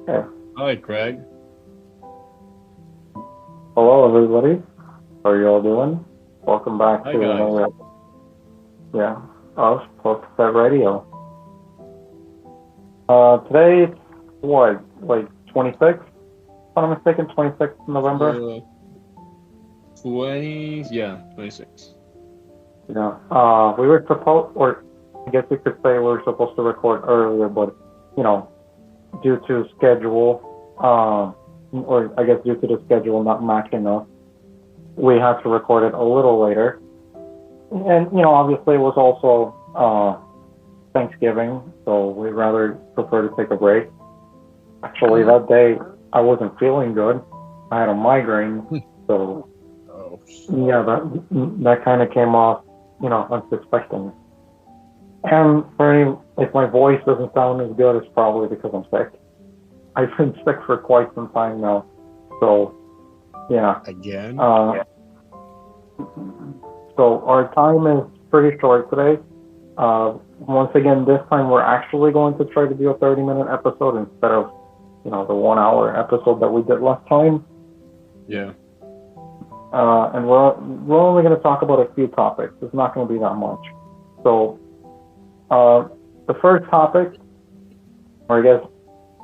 Yeah. Hi, Craig. Hello, everybody. How are you all doing? Welcome back Hi, to guys. another, yeah, us, Post Radio. Today, it's what, like 26th? If I'm not mistaken, 26th November. Uh, 20, yeah, 26. We were supposed, or I guess you could say we were supposed to record earlier, but, you know, due to schedule, or I guess due to the schedule not matching us, we had to record it a little later. And, obviously it was also, Thanksgiving, so we'd rather prefer to take a break. Actually, that day I wasn't feeling good. I had a migraine, so Oh, yeah, that kind of came off, unsuspecting. And for any, if my voice doesn't sound as good, it's probably because I'm sick. I've been sick for quite some time now, so yeah. again? Uh, so our time is pretty short today. Once again, this time we're actually going to try to do a 30-minute episode instead of, the 1 hour episode that we did last time. Yeah. And we're only going to talk about a few topics. It's not going to be that much. So, the first topic, or I guess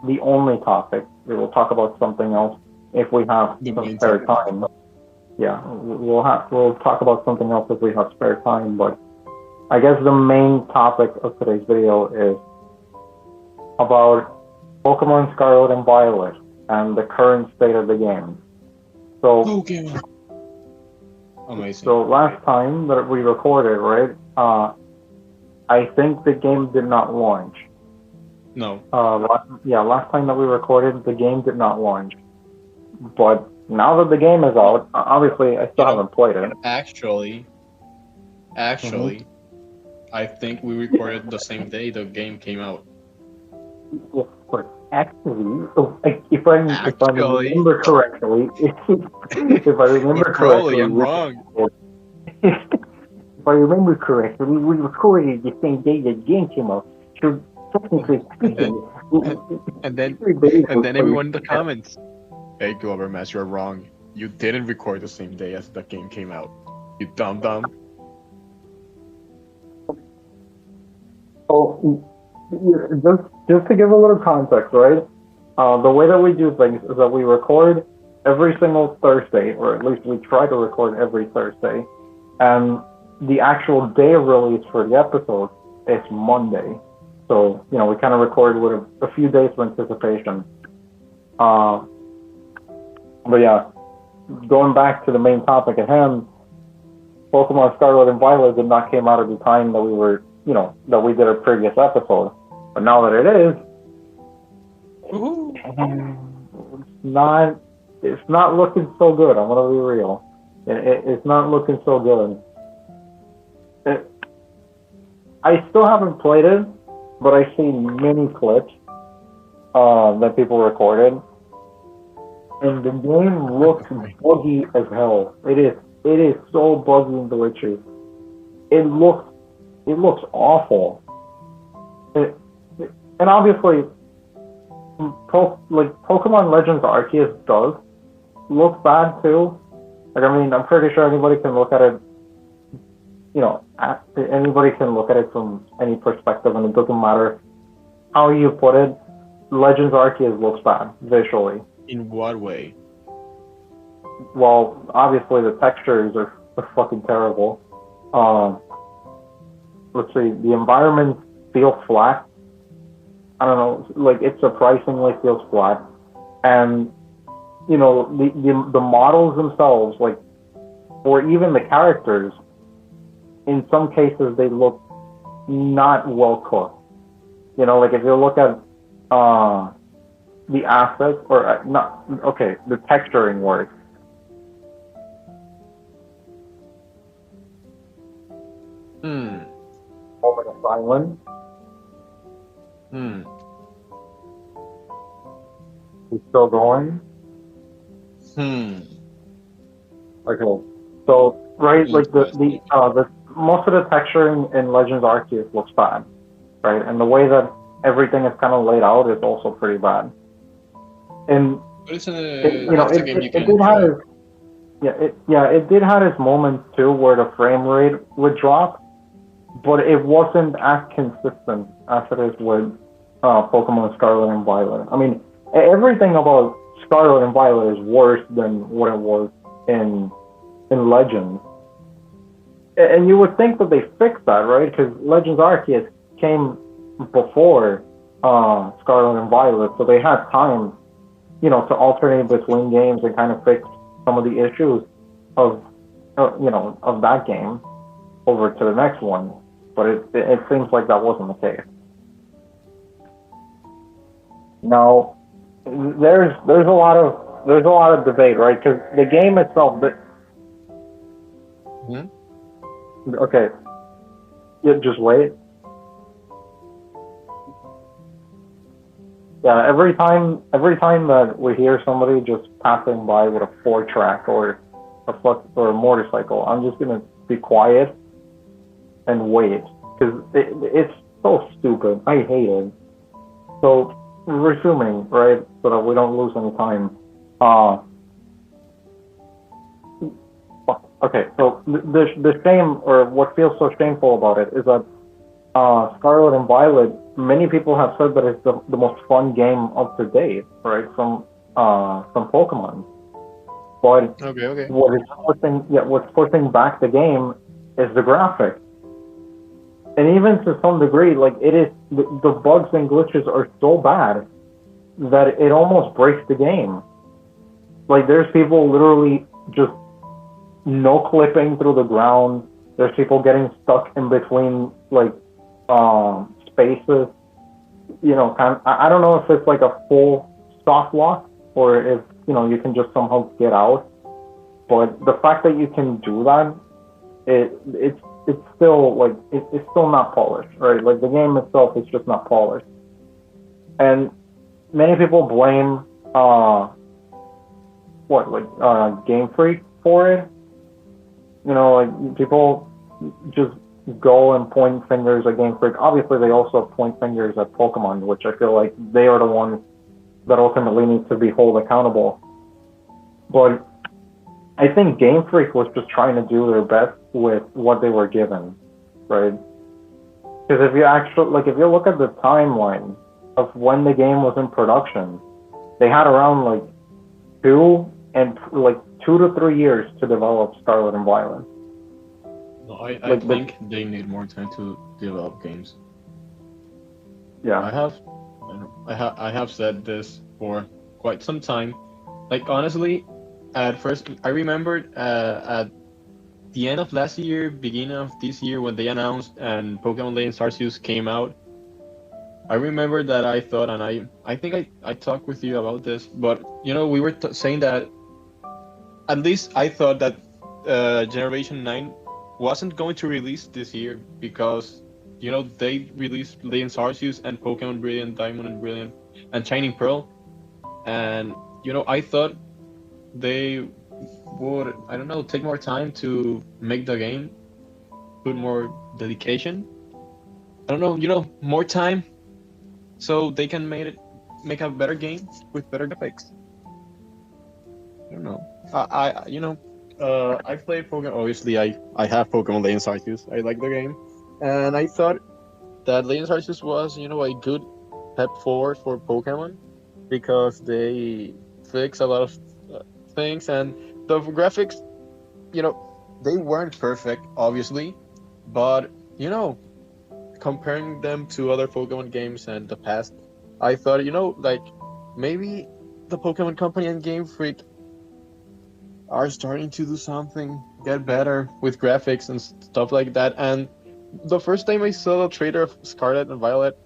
the only topic, we will talk about something else if we have The some main spare topic. time. Yeah, we'll talk about something else if we have spare time, but I guess the main topic of today's video is about Pokemon Scarlet and Violet and the current state of the game. So, Pokemon. Amazing. so last time that we recorded, right? I think the game did not launch. No. Last time that we recorded, the game did not launch. But now that the game is out, obviously I still haven't played it. Actually, Mm-hmm. I think we recorded the same day the game came out. Yeah, but actually, so if I Actually, remember correctly, if I remember but probably correctly, I'm wrong. if I remember correctly, we recorded the same day that the game came out. So technically And then, speaking, and then, everybody and was then playing. everyone in the comments. Hey, Glovermass, you're wrong. You didn't record the same day as the game came out. You dumb dumb. So just to give a little context, right? The way that we do things is that we record every single Thursday, or at least we try to record every Thursday, and the actual day of release for the episode is Monday. So we kind of record with a few days of anticipation. Uh, but yeah, going back to the main topic at hand, Pokemon Scarlet and Violet did not came out at the time that we were, that we did a previous episode. But now that it is, Woohoo! it's not looking so good. I'm gonna be real. It's not looking so good. I still haven't played it, but I've seen many clips that people recorded, and the game looks buggy as hell. It is so buggy and glitchy. It looks awful. And obviously, Pokemon Legends Arceus does look bad too. Like, I mean, I'm pretty sure anybody can look at it. Anybody can look at it from any perspective, and it doesn't matter how you put it. Legends Arceus looks bad visually. In what way? Well, obviously the textures are fucking terrible. Let's see, the environment feels flat. I don't know, like it surprisingly feels flat, and the models themselves, like, or even the characters, in some cases they look not well cooked. Like if you look at the assets, or not, okay, the texturing works. Hmm. Moment of silence. Hmm. He's still going. Hmm. Okay. So right, like Interesting. the most of the texturing in Legends Arceus looks bad, right? And the way that everything is kind of laid out is also pretty bad. And But it's it's a game you it can did have enjoy. its, it did have its moments too where the frame rate would drop, but it wasn't as consistent as it is with Pokemon Scarlet and Violet. I mean, everything about Scarlet and Violet is worse than what it was in Legends. And you would think that they fixed that, right? Because Legends Arceus came before Scarlet and Violet, so they had time, to alternate between games and kind of fix some of the issues of, of that game over to the next one. But it seems like that wasn't the case. Now, there's a lot of debate, right? Because the game itself, Hmm? okay, yeah, just wait. Yeah, every time that we hear somebody just passing by with a 4-track or a motorcycle, I'm just gonna be quiet and wait because it's so stupid. I hate it. So resuming, right, so that we don't lose any time. Uh, okay, so the shame or what feels so shameful about it is that Scarlet and Violet, many people have said that it's the most fun game up to date, right, from Pokemon. But Okay, okay. what's pushing back the game is the graphics. And even to some degree, like it is, the bugs and glitches are so bad that it almost breaks the game. Like there's people literally just no clipping through the ground. There's people getting stuck in between like spaces. I don't know if it's like a full soft lock or if you can just somehow get out. But the fact that you can do that, it's still like it's still not polished, right? Like the game itself is just not polished, and many people blame Game Freak for it. Like people just go and point fingers at Game Freak. Obviously, they also point fingers at Pokemon, which I feel like they are the ones that ultimately need to be held accountable. But I think Game Freak was just trying to do their best with what they were given, right? Because if you look at the timeline of when the game was in production, they had around like 2 to 3 years to develop Scarlet and Violet. No, I Like, think they need more time to develop games. yeah, I have said this for quite some time. Like honestly, at first I remembered at the end of last year, beginning of this year, when they announced and Pokemon Legends Arceus came out. I remember that I thought, and I think I talked with you about this, but we were saying that at least I thought that Generation 9 wasn't going to release this year because they released Legends Arceus and Pokemon Brilliant Diamond and Brilliant and Shining Pearl, and I thought they would, I don't know, take more time to make the game, put more dedication. I don't know, more time so they can make a better game with better graphics. I don't know. I play Pokemon. Obviously, I have Pokemon Legends Arceus. I like the game, and I thought that Legends Arceus was a good step forward for Pokemon because they fix a lot of things, and the graphics, they weren't perfect, obviously, but comparing them to other Pokemon games and the past, I thought like maybe the Pokemon Company and Game Freak are starting to do something, get better with graphics and stuff like that. And the first time I saw the trailer of Scarlet and Violet,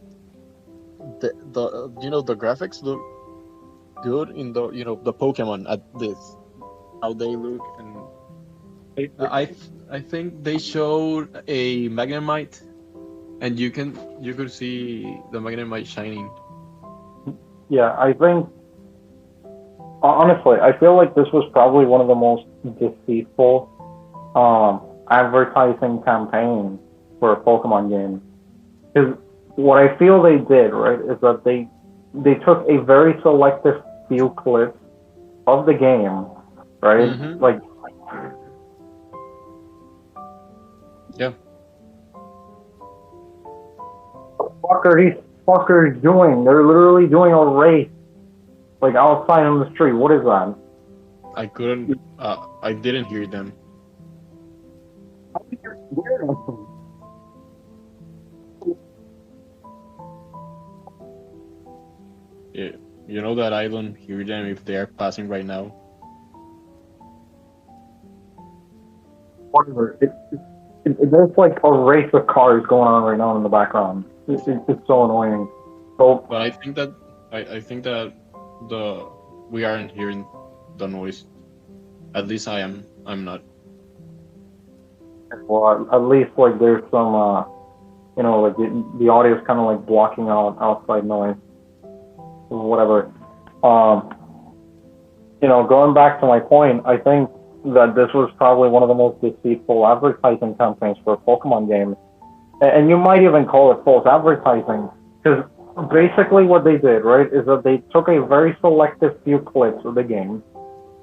the graphics look good in the Pokemon at this how they look, and I think they showed a Magnemite, and you could see the Magnemite shining. yeah. I think honestly, I feel like this was probably one of the most deceitful advertising campaigns for a Pokemon game. Because what I feel they did, right, is that they took a very selective few clips of the game, right? Mm-hmm. Like, Yeah. what are these fuckers doing? They're literally doing a race, like outside on the street. What is that? I couldn't. I didn't hear them. Yeah. You know that I don't hear them if they are passing right now. Whatever. There's like a race of cars going on right now in the background. It's so annoying. So, But I think that the we aren't hearing the noise. At least I am. I'm not. well, at least like there's some, like the audio is kind of like blocking out outside noise, whatever. Going back to my point, I think that this was probably one of the most deceitful advertising campaigns for a Pokemon game. And you might even call it false advertising, because basically what they did, right, is that they took a very selective few clips of the game.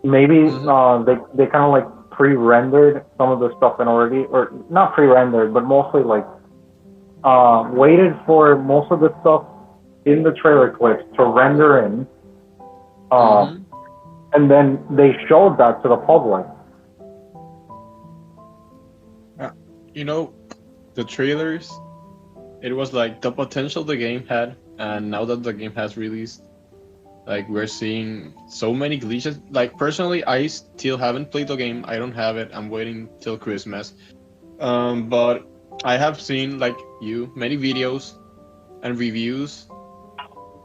Maybe they kind of like pre-rendered some of the stuff in already, or not pre-rendered, but mostly like waited for most of the stuff in the trailer clips to render in, and then they showed that to the public. You know, the trailers. It was like the potential the game had, and now that the game has released, like we're seeing so many glitches. Like personally, I still haven't played the game. I don't have it. I'm waiting till Christmas. But I have seen like many videos and reviews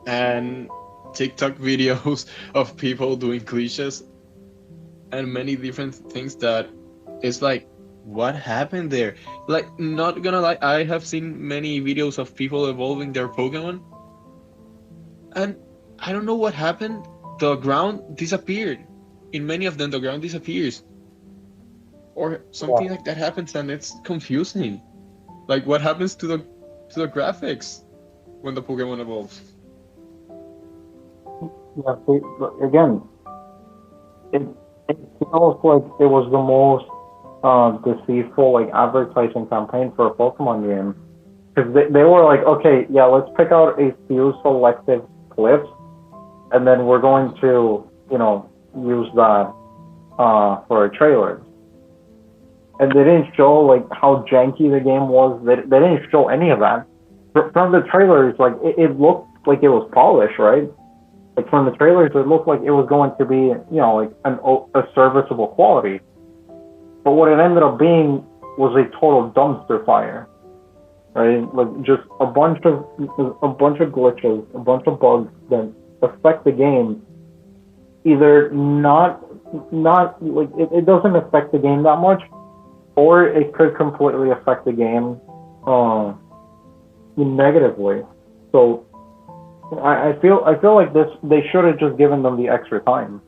and TikTok videos of people doing glitches and many different things that it's like, what happened there? Like, not gonna lie, I have seen many videos of people evolving their Pokemon, and I don't know what happened. The ground disappeared. In many of them, the ground disappears, or something like that happens, and it's confusing. Like, what happens to the graphics when the Pokemon evolves? Yeah, again, it feels like it was the most deceitful like advertising campaign for a Pokemon game, because they were like, okay, yeah, let's pick out a few selective clips, and then we're going to use that for a trailer. And they didn't show like how janky the game was. They didn't show any of that. From the trailers, like it looked like it was polished, right? Like from the trailers, it looked like it was going to be like a serviceable quality. But what it ended up being was a total dumpster fire, right? Like just a bunch of glitches, a bunch of bugs that affect the game. Either not like it doesn't affect the game that much, or it could completely affect the game negatively. So I feel like they should have just given them the extra time.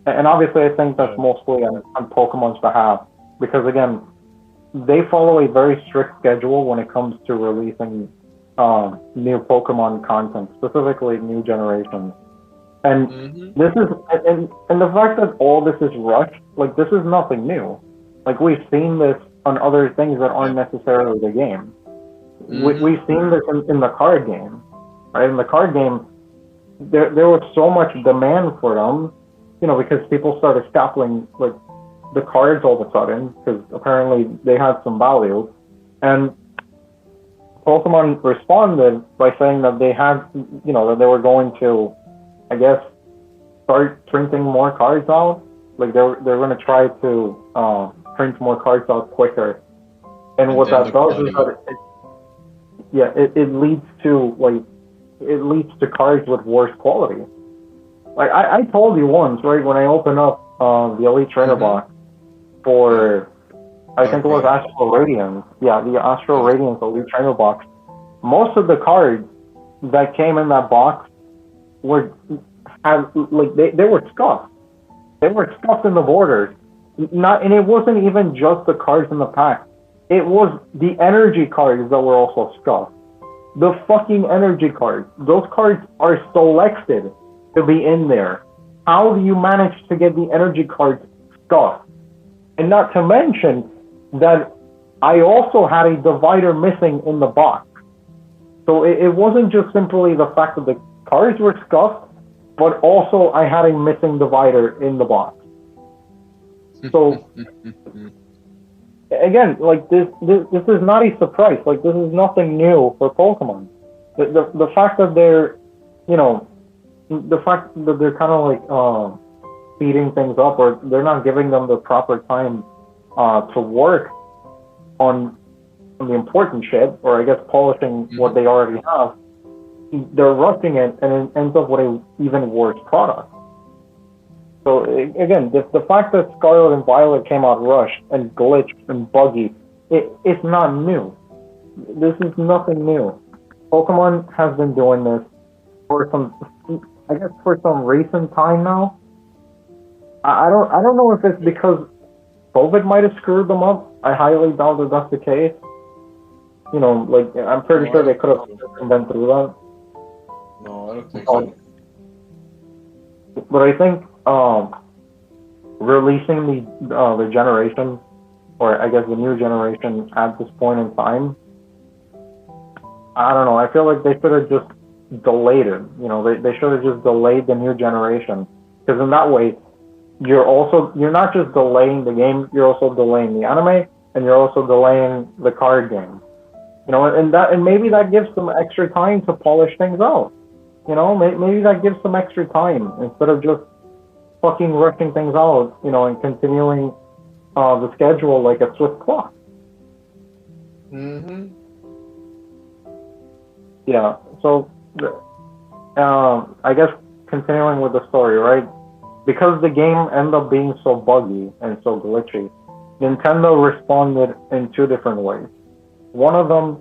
And obviously, I think that's mostly on Pokemon's behalf, because again, they follow a very strict schedule when it comes to releasing new Pokemon content, specifically new generations. And this is and the fact that all this is rushed, like this is nothing new. Like we've seen this on other things that aren't necessarily the game. We've seen this in the card game, right? In the card game, there was so much demand for them, because people started stapling like the cards all of a sudden, because apparently they had some value, and Pokemon responded by saying that they had, that they were going to, I guess, start printing more cards out. Like they're going to try to print more cards out quicker, and what that does is that it leads to cards with worse quality. Like I told you once, right, when I opened up the Elite Trainer box for, I think it was Astral Radiance. Yeah, the Astral Radiance Elite Trainer box. Most of the cards that came in that box they were scuffed. They were scuffed in the borders. And it wasn't even just the cards in the pack. It was the energy cards that were also scuffed. The fucking energy cards. Those cards are selected to be in there. how do you manage to get the energy cards scuffed? And not to mention that I also had a divider missing in the box. So it wasn't just simply the fact that the cards were scuffed, but also I had a missing divider in the box. So again, like this is not a surprise. Like this is nothing new for Pokemon. The fact that they're, you know, the fact that they're kind of like speeding things up, or they're not giving them the proper time to work on the important shit, or I guess polishing what they already have. They're rushing it, and it ends up with an even worse product. So again, the fact that Scarlet and Violet came out rushed and glitched and buggy, it's not new. This is nothing new. Pokemon has been doing this for some recent time now. I don't know if it's because COVID might have screwed them up. I highly doubt that that's the case. You know, like I'm pretty sure they could have been through that. No, I don't think so. But I think releasing the generation, or I guess the new generation at this point in time, I don't know. I feel like they should have just delayed it. You know, they should have just delayed the new generation, because in that way, you're not just delaying the game, you're also delaying the anime, and you're also delaying the card game. You know, and maybe that gives them extra time to polish things out. You know, maybe that gives some extra time instead of just fucking rushing things out, you know, and continuing the schedule like a swift clock. Yeah, so I guess continuing with the story, right? Because the game ended up being so buggy and so glitchy, Nintendo responded in two different ways. One of them,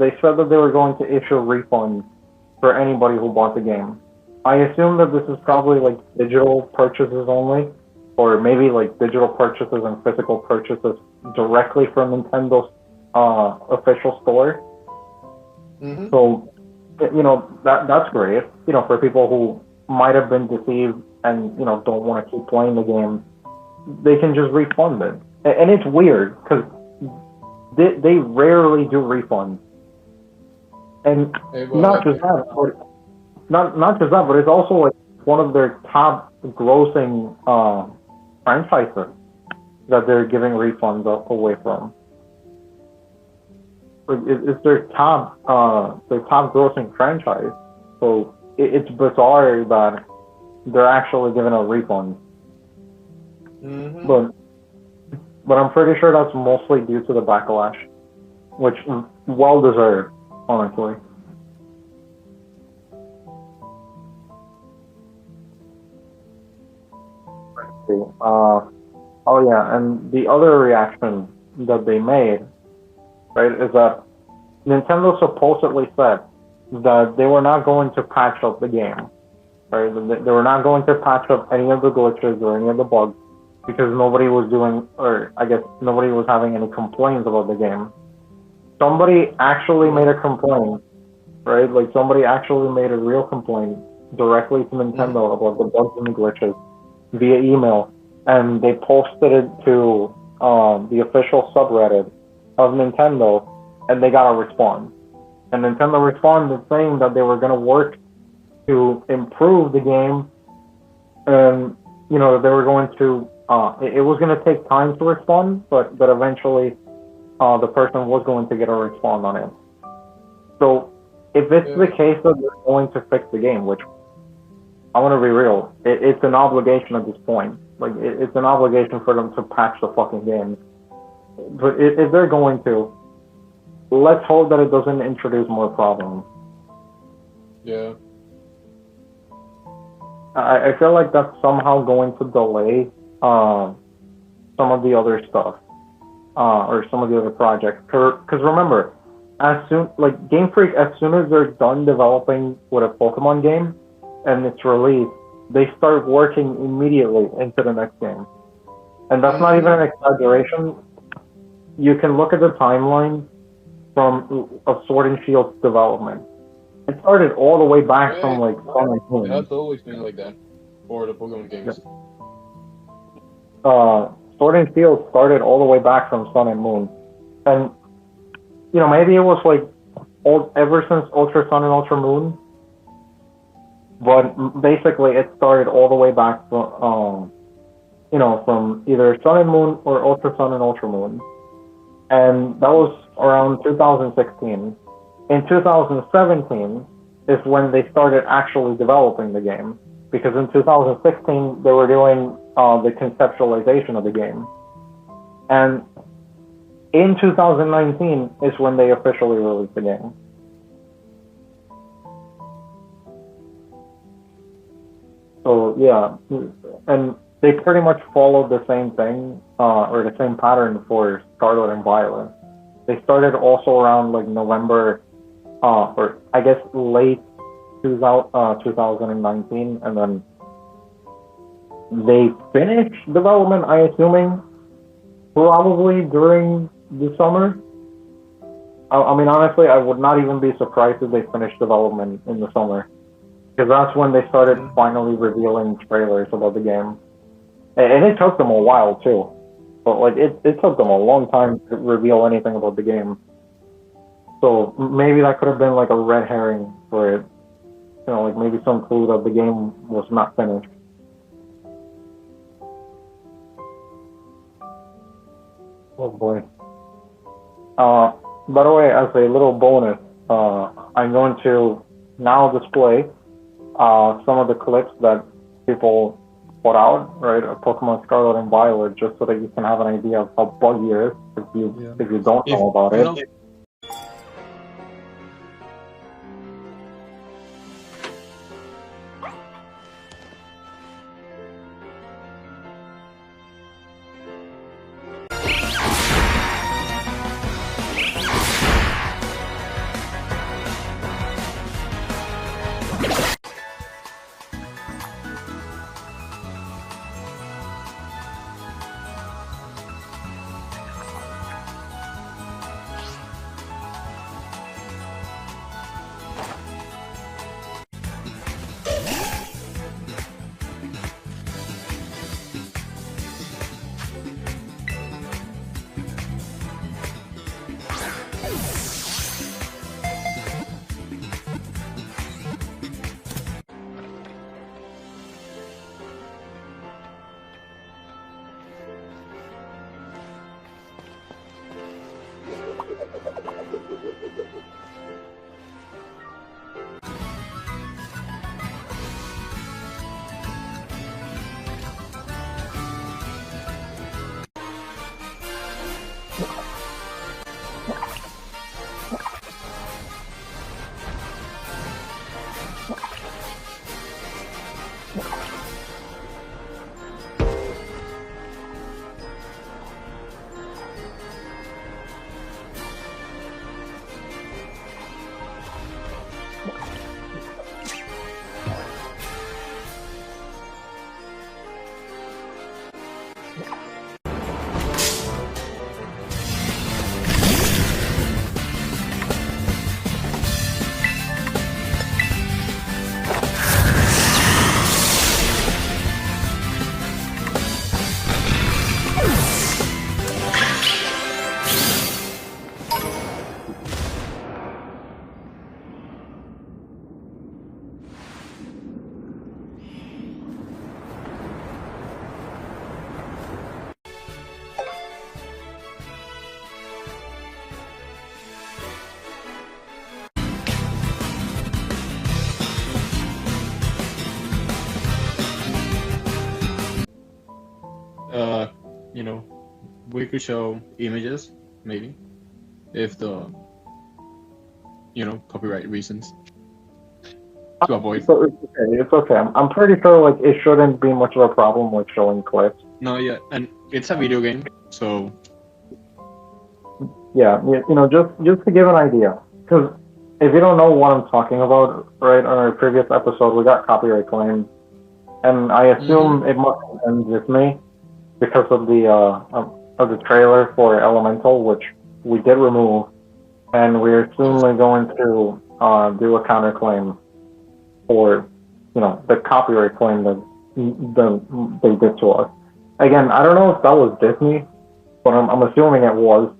they said that they were going to issue refunds for anybody who bought the game. I assume that this is probably like digital purchases only, or maybe like digital purchases and physical purchases directly from Nintendo's official store. So, you know, that's great. You know, for people who might have been deceived and, you know, don't want to keep playing the game, they can just refund it. And it's weird because they rarely do refunds. And not just that, but it's also like one of their top grossing franchises that they're giving refunds away from. It's their top grossing franchise, so it's bizarre that they're actually giving a refund. But I'm pretty sure that's mostly due to the backlash, which well deserved, honestly. Oh yeah, and the other reaction that they made, right, is that Nintendo supposedly said that they were not going to patch up the game, right? They were not going to patch up any of the glitches or any of the bugs because nobody was doing, or I guess nobody was having any complaints about the game. Somebody actually made a complaint, right? Like somebody actually made a real complaint directly to Nintendo about the bugs and the glitches via email, and they posted it to the official subreddit of Nintendo, and they got a response. And Nintendo responded saying that they were going to work to improve the game, and you know they were going to. It was going to take time to respond, but eventually, the person was going to get a response on it. So, if it's the case that they're going to fix the game, which I want to be real, it's an obligation at this point. Like it's an obligation for them to patch the fucking game. But if they're going to, let's hope that it doesn't introduce more problems. Yeah. I feel like that's somehow going to delay some of the other stuff, or some of the other projects. Because remember, Game Freak, as soon as they're done developing with a Pokemon game and it's released, they start working immediately into the next game. And that's not even an exaggeration. You can look at the timeline of Sword and Shield's development. It started all the way back from like Sun and Moon. It has always been like that. for the Pokemon games? Sword and Shield started all the way back from Sun and Moon, and maybe it was like ever since Ultra Sun and Ultra Moon, but basically it started all the way back from from either Sun and Moon or Ultra Sun and Ultra Moon, and that was around 2016. In 2017 is when they started actually developing the game, because in 2016 they were doing the conceptualization of the game, and in 2019 is when they officially released the game. So yeah, and they pretty much followed the same thing, or the same pattern for Scarlet and Violet. They started also around like November, or I guess late 2019, and then they finished development, I assuming, probably during the summer. I mean, honestly, I would not even be surprised if they finished development in the summer, because that's when they started finally revealing trailers about the game. And it took them a while too, but like it took them a long time to reveal anything about the game. So maybe that could have been like a red herring for it, like maybe some clue that the game was not finished. Oh boy. By the way, as a little bonus, I'm going to now display some of the clips that people put out, right, of Pokemon Scarlet and Violet, just so that you can have an idea of how buggy it is if you don't know about it. We could show images, maybe, if the, copyright reasons to avoid. So it's okay. I'm pretty sure like it shouldn't be much of a problem with showing clips. No, yeah, and it's a video game, so yeah, just to give an idea, because if you don't know what I'm talking about, right, on our previous episode we got copyright claims, and I assume it must end with me because of the trailer for Elemental, which we did remove, and we're soon going to do a counterclaim for the copyright claim that than they did to us. Again, I don't know if that was Disney, but I'm assuming it was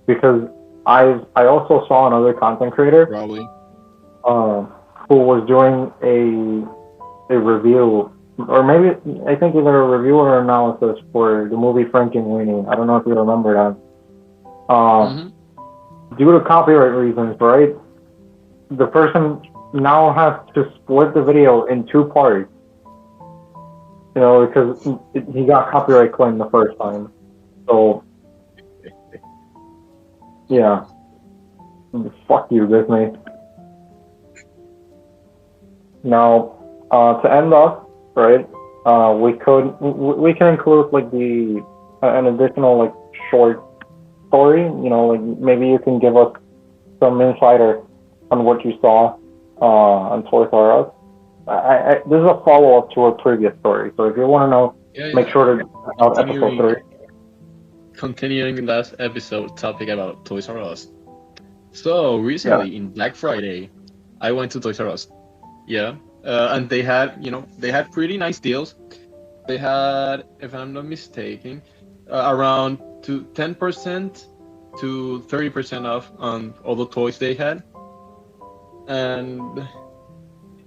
because I also saw another content creator Probably. uh, who was doing a review, or maybe I think either a review or analysis for the movie Frankenweenie. I don't know if you remember that. Mm-hmm. Due to copyright reasons, right? The person now has to split the video in two parts. You know, because he got copyright claimed the first time. So yeah, fuck you, Disney. Now, to end off, right? We can include like an additional like short story. You know, like maybe you can give us some insider on what you saw on Toys R Us. This is a follow up to a previous story, so if you want to know, Yeah, make yeah. sure to check out episode Continuing, 3. continuing last episode topic about Toys R Us. So Yeah. recently in Black Friday, I went to Toys R Us. Yeah, and they had, they had pretty nice deals. They had, if I'm not mistaken, around to 10% to 30% off on all the toys they had, and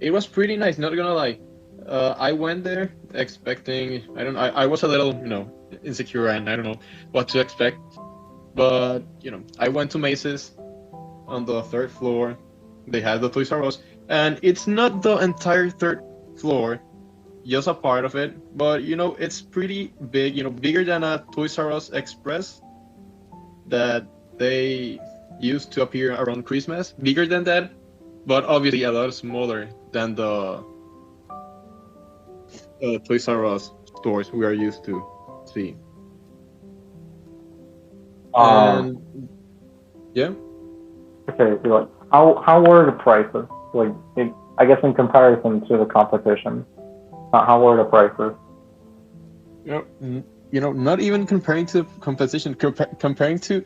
it was pretty nice. Not gonna lie, I went there expecting, I don't, I was a little, insecure and I don't know what to expect, but I went to Macy's on the third floor. They had the Toys R Us, and it's not the entire third floor, just a part of it, but it's pretty big, bigger than a Toys R Us Express that they used to appear around Christmas, bigger than that, but obviously a lot smaller than the Toys R Us stores we are used to see. Um. And yeah, Okay. So like, how were the prices? Like, I guess in comparison to the competition, how were the prices? not even comparing to competition, comparing to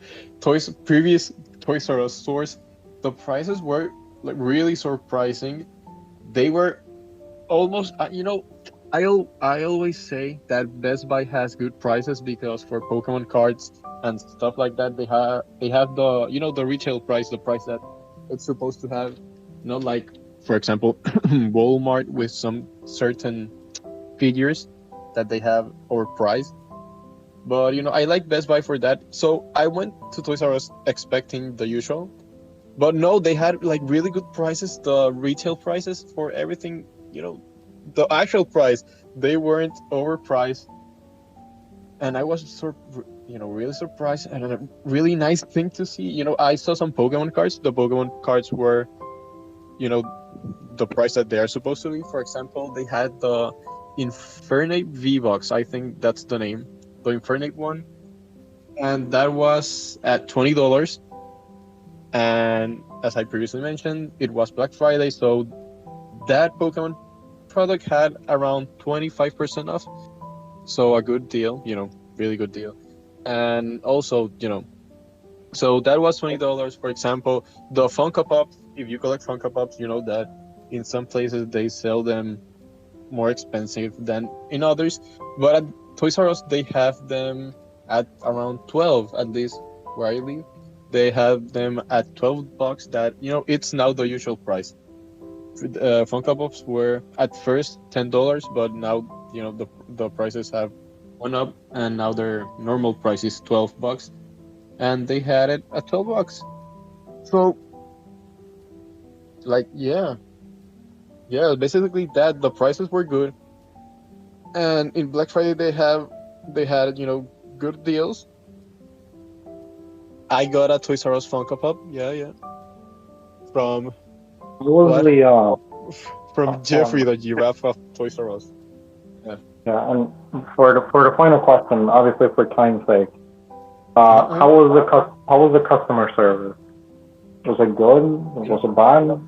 previous Toys R Us stores, the prices were like really surprising. They were almost, I always say that Best Buy has good prices because for Pokemon cards and stuff like that, they have the the retail price, the price that it's supposed to have, not like, for example, Walmart with some certain figures that they have overpriced. But I like Best Buy for that. So I went to Toys R Us expecting the usual, but no, they had like really good prices. The retail prices for everything, the actual price, they weren't overpriced, and I was really surprised, and a really nice thing to see. I saw some Pokemon cards. The Pokemon cards were, you know, the price that they are supposed to be. For example, they had the Infernape V-Box. I think that's the name, the Infernape one, and that was at $20. And as I previously mentioned, it was Black Friday, so that Pokemon product had around 25% off. So a good deal, really good deal. And also, so that was $20. For example, the Funko Pops, if you collect Funko Pops, you know that in some places they sell them more expensive than in others. But at Toys R Us, they have them at around 12, at least where I live. They have them at $12. That it's now the usual price. Funko Pops were at first $10, but now the prices have went up, and now their normal price is $12, and they had it at $12. So, like, yeah, basically that the prices were good, and in Black Friday they had good deals. I got a Toys R Us Funko Pop, yeah, from What was what? the From Jeffrey the giraffe of Toys R Us. Yeah. yeah, and for the final question, obviously for time's sake, Uh-huh. how was the customer service? Was it good? Was it bad?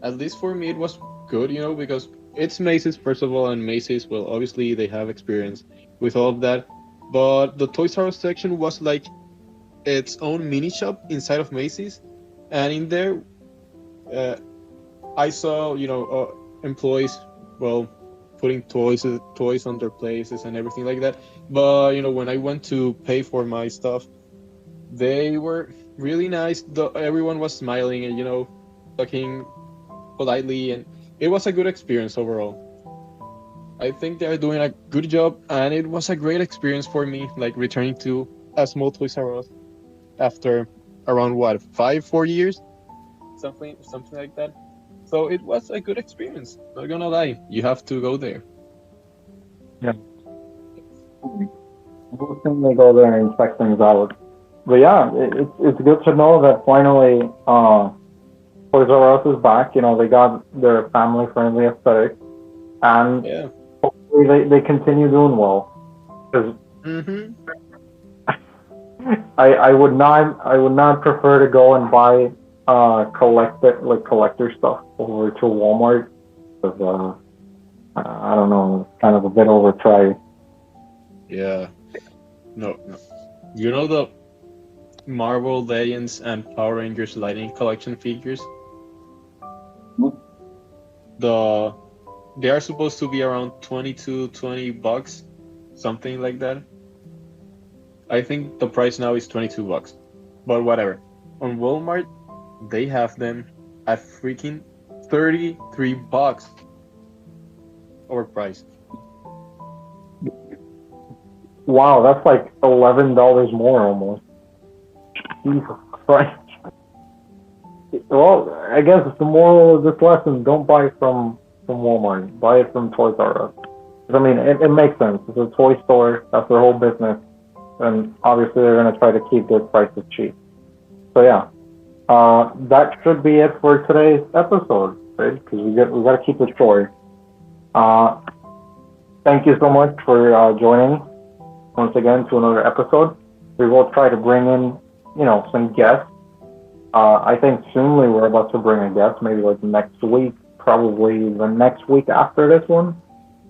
At least for me, it was good, because it's Macy's, first of all, and Macy's, well, obviously they have experience with all of that. But the Toys R Us section was like its own mini shop inside of Macy's, and in there, uh, I saw, employees well, putting toys on their places and everything like that. But when I went to pay for my stuff, they were really nice. Everyone was smiling and talking politely, and it was a good experience overall. I think they are doing a good job, and it was a great experience for me, like returning to a small Toys R Us after around what 4 years, something like that. So it was a good experience. Not gonna lie, you have to go there. Yeah. We'll certainly go there and check things out. But yeah, it's good to know that finally Toys R Us is back. They got their family friendly aesthetic, and Yeah. hopefully they continue doing well. Because Mm-hmm. I would not prefer to go and buy collector stuff over to Walmart because I don't know, it's kind of a bit overpriced. Yeah. No, no. You know the Marvel Legends and Power Rangers Lightning Collection figures? The They are supposed to be around 20 bucks, something like that. I think the price now is 22 bucks. But whatever. On Walmart, they have them at freaking 33 bucks overpriced. Wow, that's like $11 more almost. Jesus Christ. Well, I guess the moral of this lesson: don't buy from Walmart. Buy it from Toys R Us. I mean, it makes sense. It's a toy store. That's their whole business, and obviously they're going to try to keep their prices cheap. So yeah, that should be it for today's episode, right? Because we got to keep it short. Uh, Thank you so much for joining once again to another episode. We will try to bring in, some guests. I think soonly we're about to bring a guest, maybe like next week, probably the next week after this one.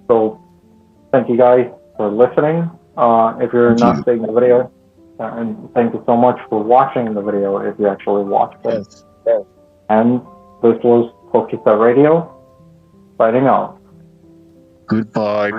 So thank you guys for listening. If you're Thank not you. seeing the video, and thank you so much for watching the video if you actually watched it. Yes. And this was Pokesta Radio, signing out. Goodbye.